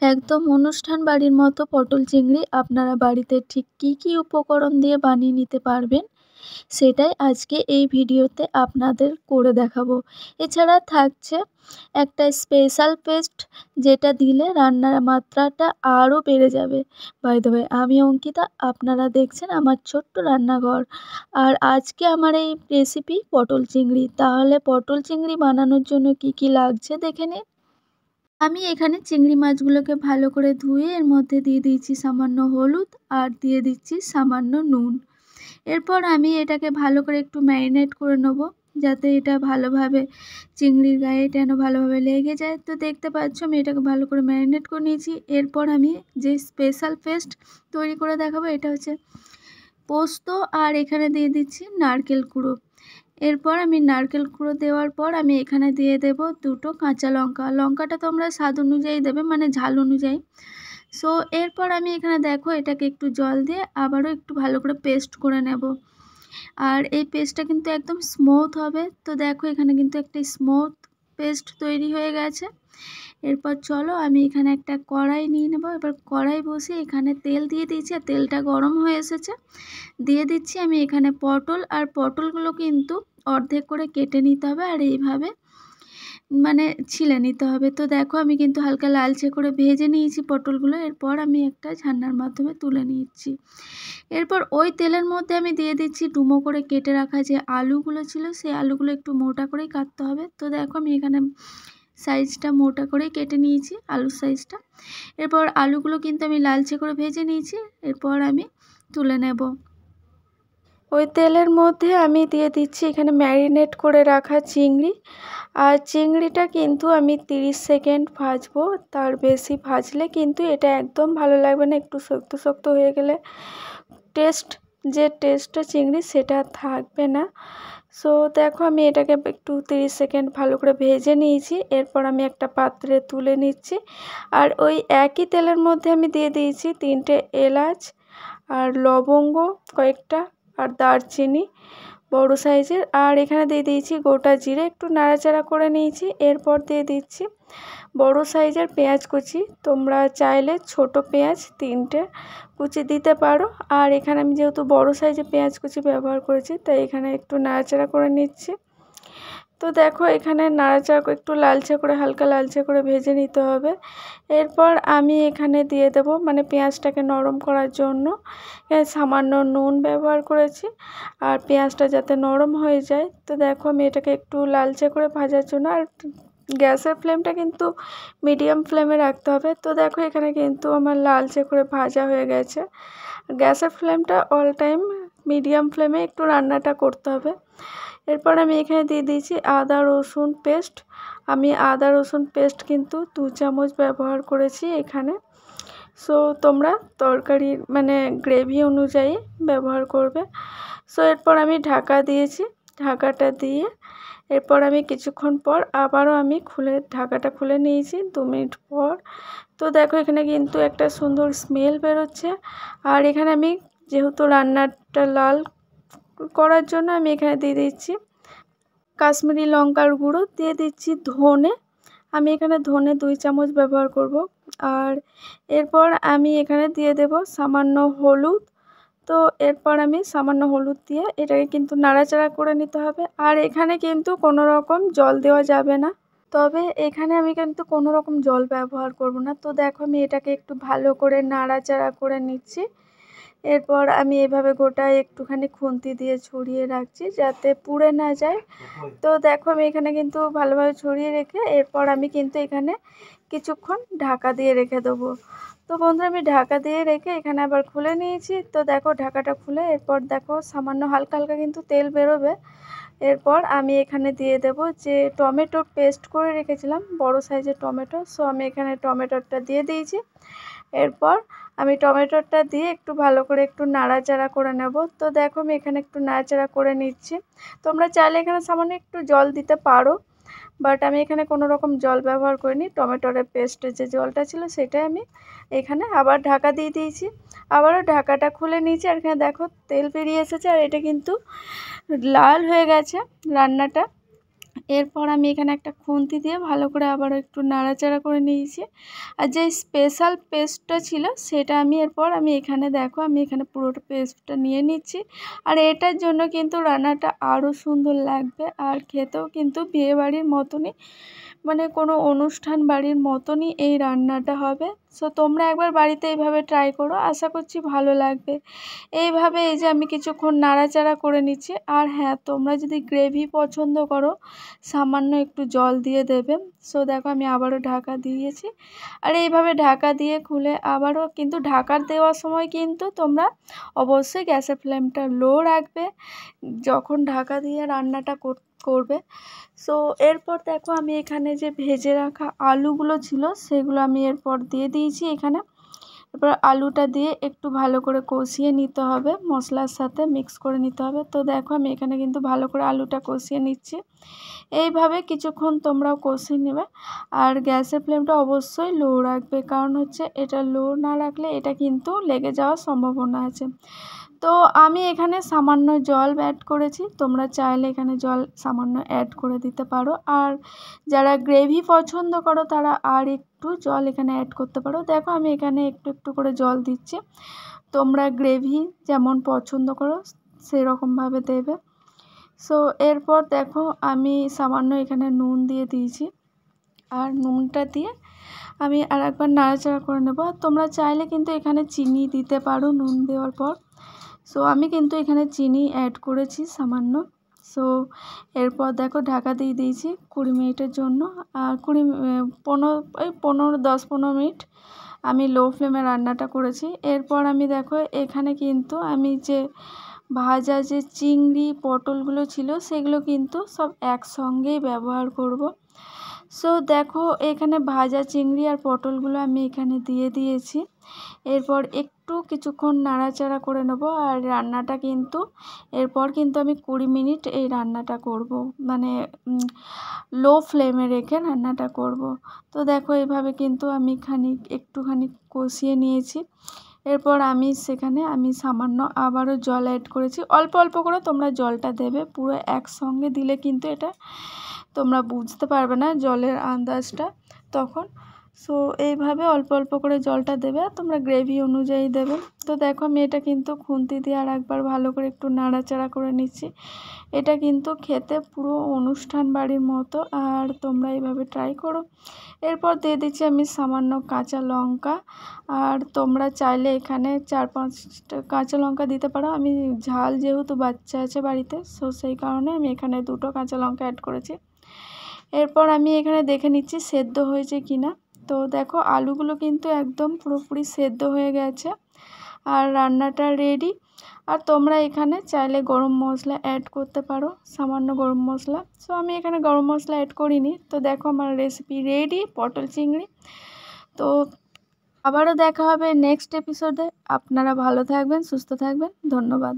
একদম অনুষ্ঠান বাড়ির মতো পটল চিংড়ি আপনারা বাড়িতে ঠিক কী কী উপকরণ দিয়ে বানিয়ে নিতে পারবেন সেটাই আজকে এই ভিডিওতে আপনাদের করে দেখাবো। এছাড়া থাকছে একটা স্পেশাল পেস্ট, যেটা দিলে রান্নার মাত্রাটা আরও বেড়ে যাবে। বাই দ্য ওয়ে, আমি অঙ্কিতা, আপনারা দেখছেন আমার ছোট্ট রান্নাঘর। আর আজকে আমার এই রেসিপি পটল চিংড়ি। তাহলে পটল চিংড়ি বানানোর জন্য কি কি লাগছে দেখে নিন। আমি এখানে চিংড়ি মাছগুলোকে ভালো করে ধুয়ে এর মধ্যে দিয়ে দিয়েছি সামান্য হলুদ আর দিয়ে দিচ্ছি সামান্য নুন। এরপর আমি এটাকে ভালো করে একটু ম্যারিনেট করে নেব, যাতে এটা ভালোভাবে চিংড়ির গায়ে যেন ভালোভাবে লেগে যায়। তো দেখতে পাচ্ছ আমি এটাকে ভালো করে ম্যারিনেট করে নিয়েছি। এরপর আমি যে স্পেশাল পেস্ট তৈরি করে দেখাবো, এটা হচ্ছে পোস্ত, আর এখানে দিয়ে দিচ্ছি নারকেল কুড়ো। এরপর আমি নারকেল কুড়ো দেওয়ার পর আমি এখানে দিয়ে দেব দুটো কাঁচা লঙ্কা। লঙ্কাটা তোমরা স্বাদ অনুযায়ী দেবে, মানে ঝাল অনুযায়ী। সো এরপর আমি এখানে দেখো এটাকে একটু জল দিয়ে আবারও একটু ভালো করে পেস্ট করে নেব। আর এই পেস্টটা কিন্তু একদম স্মুথ হবে। তো দেখো এখানে কিন্তু একটা স্মুথ পেস্ট তৈরি হয়ে গেছে। এরপর চলো আমি এখানে একটা কড়াই নিয়ে নেব। এবার কড়াই বসিয়ে এখানে তেল দিয়ে দিয়েছি, আর তেলটা গরম হয়ে এসেছে। দিয়ে দিচ্ছি আমি এখানে পটল, আর পটলগুলো কিন্তু অর্ধেক করে কেটে নিতে হবে, আর এইভাবে মানে ছিলে নিতে হবে। তো দেখো আমি কিন্তু হালকা লালচে করে ভেজে নিয়েছি পটলগুলো। এরপর আমি একটা ছান্নার মাধ্যমে তুলে নিচ্ছি। এরপর ওই তেলের মধ্যে আমি দিয়ে দিচ্ছি ডুমো করে কেটে রাখা যে আলুগুলো ছিল, সেই আলুগুলো একটু মোটা করেই কাটতে হবে। তো দেখো আমি এখানে সাইজটা মোটা করেই কেটে নিয়েছি, আলুর সাইজটা। এরপর আলুগুলো কিন্তু আমি লালচে করে ভেজে নিয়েছি। এরপর আমি তুলে নেব। ওই তেলের মধ্যে আমি দিয়ে দিচ্ছি এখানে ম্যারিনেট করে রাখা চিংড়ি। আর চিংড়িটা কিন্তু আমি 30 সেকেন্ড ভাজবো, তার বেশি ভাজলে কিন্তু এটা একদম ভালো লাগবে না। একটু শক্ত শক্ত হয়ে গেলে যে টেস্টটা চিংড়ি সেটা থাকবে না। সো দেখো আমি এটাকে একটু 30 সেকেন্ড ভালো করে ভেজে নিয়েছি। এরপর আমি একটা পাত্রে তুলে নিচ্ছি। আর ওই একই তেলের মধ্যে আমি দিয়ে দিয়েছি 3টে এলাচ, আর লবঙ্গ কয়েকটা, আর দারচিনি বড় সাইজের, আর এখানে দিয়ে দিয়েছি গোটা জিরে। একটু নাড়াচাড়া করে নিয়েছি। এরপর দিয়ে দিচ্ছি বড় সাইজের পেঁয়াজ কুচি। তোমরা চাইলে ছোট পেঁয়াজ 3টে কুচি দিতে পারো। আর এখানে আমি যেহেতু বড় সাইজের পেঁয়াজ কুচি ব্যবহার করেছি, তাই এখানে একটু নাড়াচাড়া করে নিচ্ছি। তো দেখো এখানে নাড়াচাড়া একটু লালচে করে, হালকা লালচে করে ভেজে নিতে হবে। এরপর আমি এখানে দিয়ে দেব, মানে পেঁয়াজটাকে নরম করার জন্য সামান্য নুন ব্যবহার করেছি, আর পেঁয়াজটা যাতে নরম হয়ে যায়। তো দেখো আমি এটাকে একটু লালচে করে ভাজার জন্য, আর গ্যাসের ফ্লেমটা কিন্তু মিডিয়াম ফ্লেমে রাখতে হবে। তো দেখো এখানে কিন্তু আমার লালচে করে ভাজা হয়ে গেছে। গ্যাসের ফ্লেমটা অল টাইম মিডিয়াম ফ্লেমে একটু রান্নাটা করতে হবে। এরপর আমি এখানে দিয়ে দিয়েছি আদা রসুন পেস্ট। আমি আদা রসুন পেস্ট কিন্তু 2 চামচ ব্যবহার করেছি এখানে। সো তোমরা তরকারির মানে গ্রেভি অনুযায়ী ব্যবহার করবে। সো এরপর আমি ঢাকা দিয়েছি। ঢাকাটা দিয়ে এরপর আমি কিছুক্ষণ পর আবারও আমি ঢাকাটা খুলে নিয়েছি 2 মিনিট পর। তো দেখো এখানে কিন্তু একটা সুন্দর স্মেল বেরোচ্ছে। আর এখানে আমি যেহেতু রান্নাটা লাল করার জন্য আমি এখানে দিয়ে দিচ্ছি কাশ্মীরি লঙ্কার গুঁড়ো, দিয়ে দিচ্ছি ধনে। আমি এখানে ধনে 2 চামচ ব্যবহার করব। আর এরপর আমি এখানে দিয়ে দেব সামান্য হলুদ। তো এরপর আমি সামান্য হলুদ দিয়ে এটাকে কিন্তু নাড়াচাড়া করে নিতে হবে। আর এখানে কিন্তু কোনো রকম জল দেওয়া যাবে না। তবে এখানে আমি কিন্তু কোনো রকম জল ব্যবহার করব না। তো দেখো আমি এটাকে একটু ভালো করে নাড়াচাড়া করে নিচ্ছি। এরপর আমি এভাবে গোটায় একটুখানি খুন্তি দিয়ে ছড়িয়ে রাখছি, যাতে পুড়ে না যায়। তো দেখো আমি এখানে কিন্তু ভালোভাবে ছড়িয়ে রেখে এরপর আমি কিন্তু এখানে কিছুক্ষণ ঢাকা দিয়ে রেখে দেবো। তো বন্ধুরা আমি ঢাকা দিয়ে রেখে এখানে আবার খুলে নিয়েছি। তো দেখো ঢাকাটা খুলে এরপর দেখো সামান্য হালকা হালকা কিন্তু তেল বেরোবে। এরপর আমি এখানে দিয়ে দেব যে টমেটো পেস্ট করে রেখেছিলাম, বড় সাইজের টমেটো। সো আমি এখানে টমেটোটা দিয়ে দিয়েছি। এরপর আমি টমেটোটা দিয়ে একটু ভালো করে একটু নাড়াচাড়া করে নেব। তো দেখো আমি এখানে একটু নাড়াচাড়া করে নিচ্ছি। তোমরা চাইলে এখানে সামান্য একটু জল দিতে পারো, বাট আমি এখানে কোনো রকম জল ব্যবহার করিনি। টমেটোর পেস্টের যে জলটা ছিল সেটাই আমি এখানে আবার ঢাকা দিয়ে দিয়েছি। আবারও ঢাকাটা খুলে নিয়েছি। আর এখানে দেখো তেল বেরিয়ে এসেছে, আর এটা কিন্তু লাল হয়ে গেছে রান্নাটা। এরপর আমি এখানে একটা খুন্তি দিয়ে ভালো করে আবারও একটু নাড়াচাড়া করে নিয়েছি। আর যে স্পেশাল পেস্টটা ছিল সেটা আমি এরপর আমি এখানে দেখো আমি এখানে পুরোটা পেস্টটা নিয়ে নিচ্ছি। আর এটার জন্য কিন্তু রান্নাটা আরও সুন্দর লাগবে আর খেতেও কিন্তু বিয়েবাড়ির মতনই, মানে কোনো অনুষ্ঠান বাড়ির মতনই এই রান্নাটা হবে। সো তোমরা একবার বাড়িতে এইভাবে ট্রাই করো, আশা করছি ভালো লাগবে। এইভাবে এই যে আমি কিছুক্ষণ নাড়াচাড়া করে নিচ্ছি। আর হ্যাঁ, তোমরা যদি গ্রেভি পছন্দ করো সামান্য একটু জল দিয়ে দেবে। সো দেখো আমি আবারও ঢাকা দিয়েছি। আর এইভাবে ঢাকা দিয়ে খুলে আবারও কিন্তু ঢাকা দেওয়ার সময় কিন্তু তোমরা অবশ্যই গ্যাসের ফ্লেমটা লো রাখবে যখন ঢাকা দিয়ে রান্নাটা করবে। সো এরপর দেখো আমি এখানে যে ভেজে রাখা আলুগুলো ছিল সেগুলো আমি এরপর দিয়ে দিয়েছি এখানে। এরপর আলুটা দিয়ে একটু ভালো করে কষিয়ে নিতে হবে, মশলার সাথে মিক্স করে নিতে হবে। তো দেখো আমি এখানে কিন্তু ভালো করে আলুটা কষিয়ে নিচ্ছি। এইভাবে কিছুক্ষণ তোমরাও কষিয়ে নেবে। আর গ্যাসের ফ্লেমটা অবশ্যই লো রাখবে, কারণ হচ্ছে এটা লো না রাখলে এটা কিন্তু লেগে যাওয়ার সম্ভাবনা আছে। তো আমি এখানে সামান্য জল অ্যাড করেছি, তোমরা চাইলে এখানে জল সামান্য অ্যাড করে দিতে পারো। আর যারা গ্রেভি পছন্দ করো তারা আর একটু জল এখানে অ্যাড করতে পারো। দেখো আমি এখানে একটু একটু করে জল দিচ্ছি, তোমরা গ্রেভি যেমন পছন্দ করো সেরকমভাবে দেবে। সো এরপর দেখো আমি সামান্য এখানে নুন দিয়ে দিয়েছি। আর নুনটা দিয়ে আমি আর একবার নাড়াচাড়া করে নেব। তোমরা চাইলে কিন্তু এখানে চিনি দিতে পারো নুন দেওয়ার পর। সো আমি কিন্তু এখানে চিনি অ্যাড করেছি সামান্য। সো এরপর দেখো ঢাকা দিয়ে দিয়েছি 20 মিনিটের জন্য। আর 10-15 মিনিট আমি লো ফ্লেমে রান্নাটা করেছি। এরপর আমি দেখো এখানে কিন্তু আমি যে ভাজা যে চিংড়ি পটলগুলো ছিল সেগুলো কিন্তু সব একসঙ্গেই ব্যবহার করব। সো দেখো এখানে ভাজা চিংড়ি আর পটলগুলো আমি এখানে দিয়ে দিয়েছি। এরপর একটু কিছুক্ষণ নাড়াচাড়া করে নেব। আর রান্নাটা কিন্তু এরপর কিন্তু আমি 20 মিনিট এই রান্নাটা করব, মানে লো ফ্লেমে রেখে রান্নাটা করব। তো দেখো এইভাবে কিন্তু আমি একটুখানি কষিয়ে নিয়েছি। এরপর আমি সেখানে সামান্য আবারও জল অ্যাড করেছি। অল্প অল্প করে তোমরা জলটা দেবে, পুরো একসঙ্গে দিলে কিন্তু এটা তোমরা বুঝতে পারবে না জলের আন্দাজটা তখন। সো এইভাবে অল্প অল্প করে জলটা দেবে, তোমরা গ্রেভি অনুযায়ী দেবে। তো দেখো আমি এটা কিন্তু খুন্তি দিয়ে আর একবার ভালো করে একটু নাড়াচাড়া করে নিচ্ছি। এটা কিন্তু খেতে পুরো অনুষ্ঠান বাড়ির মতো, আর তোমরা এইভাবে ট্রাই করো। এরপর দিয়ে দিচ্ছি আমি সামান্য কাঁচা লঙ্কা। আর তোমরা চাইলে এখানে 4-5টা কাঁচা লঙ্কা দিতে পারো। আমি ঝাল যেহেতু বাচ্চা আছে বাড়িতে, সো সেই কারণে আমি এখানে 2টো কাঁচা লঙ্কা অ্যাড করেছি। এরপর আমি এখানে দেখে নিচ্ছি সেদ্ধ হয়েছে কিনা। তো দেখো আলুগুলো কিন্তু একদম পুরোপুরি সেদ্ধ হয়ে গেছে আর রান্নাটা রেডি। আর তোমরা এখানে চাইলে গরম মশলা অ্যাড করতে পারো, সামান্য গরম মশলা। সো আমি এখানে গরম মশলা অ্যাড করিনি। তো দেখো আমার রেসিপি রেডি, পটল চিংড়ি। তো আবারও দেখা হবে নেক্সট এপিসোডে। আপনারা ভালো থাকবেন, সুস্থ থাকবেন, ধন্যবাদ।